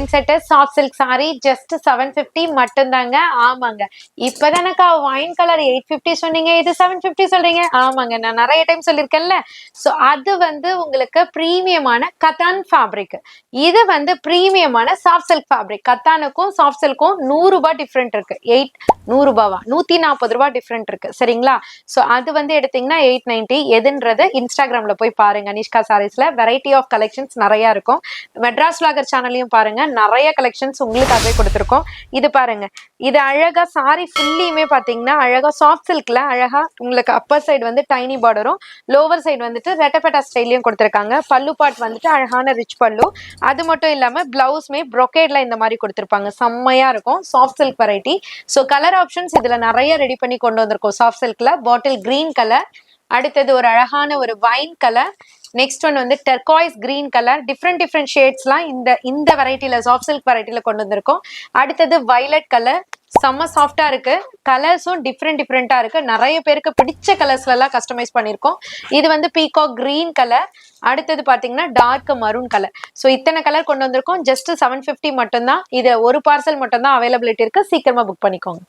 Mind set soft silk sorry just 750 மட்டும்தாங்க. ஆமாங்க, இப்பதானக்கா wine colour 850 சொன்னீங்க, இது 750 சொல்றீங்க. ஆமாங்க, நான் நிறைய டைம் சொல்லியிருக்கேன்ல. ஸோ அது வந்து உங்களுக்கு பிரீமியமான கத்தான் ஃபேப்ரிக். இது வந்து பிரீமியமான சாஃப்ட் சில்க் ஃபேப்ரிக். கத்தானுக்கும் சாஃப்ட் சில்க்கும் 100 ரூபாய் டிஃப்ரெண்ட் இருக்கு. 100 ரூபாவா 140 ரூபாய் டிஃப்ரெண்ட் இருக்கு சரிங்களா. ஸோ அது வந்து எடுத்தீங்கன்னா 890. எதுன்றது இன்ஸ்டாகிராம்ல போய் பாருங்க. நிஷ்கா சாரீஸ்ல வெரைட்டி ஆஃப் கலெக்ஷன்ஸ் நிறைய இருக்கும். மெட்ராஸ் வ்ளாகர் சேனலையும் பாருங்க, நிறைய கலெக்ஷன்ஸ் உங்களுக்காகவே கொடுத்துருக்கோம். இது பாருங்க, இது அழகா சாரி ஃபுல்லியுமே பாத்தீங்கன்னா அழகா சாஃப்ட் சில்க்ல அழகா உங்களுக்கு அப்பர் சைடு வந்து டைனி பார்டரும், லோவர் சைடு வந்துட்டு ரெட்டப்பேட்டா ஸ்டைலையும் கொடுத்துருக்காங்க. பல்லு பாட் வந்துட்டு அழகான ரிச் பல்லு. அது மட்டும் இல்லாம பிளவுஸ்மே ப்ரொக்கேட்ல இந்த மாதிரி கொடுத்துருப்பாங்க. செம்மையா இருக்கும் soft silk variety. So colour options இதுல நிறைய ரெடி பண்ணி கொண்டு வந்திருக்கோம். சாஃப்ட் சில்க்ல பாட்டில் கிரீன் கலர், அடுத்தது ஒரு அழகான ஒரு வைன் கலர், நெக்ஸ்ட் ஒன் வந்து டெர்காய்ஸ் கிரீன் கலர். டிஃப்ரெண்ட் ஷேட்ஸ்லாம் இந்த வெரைட்டில சாஃப்ட் சில்க் வெரைட்டில கொண்டு வந்திருக்கோம். அடுத்தது வயலட் கலர், செம்ம சாஃப்டா இருக்கு. கலர்ஸும் டிஃப்ரெண்டா இருக்கு. நிறைய பேருக்கு பிடிச்ச கலர்ஸ்ல எல்லாம் கஸ்டமைஸ் பண்ணிருக்கோம். இது வந்து பீகாக் கிரீன் கலர், அடுத்தது பாத்தீங்கன்னா டார்க் மரூன் கலர். ஸோ இத்தனை கலர் கொண்டு வந்திருக்கோம். ஜஸ்ட் 750 மட்டும்தான். இது ஒரு பார்சல் மட்டும்தான் அவைலபிலிட்டி இருக்கு. சீக்கிரமா புக் பண்ணிக்கோங்க.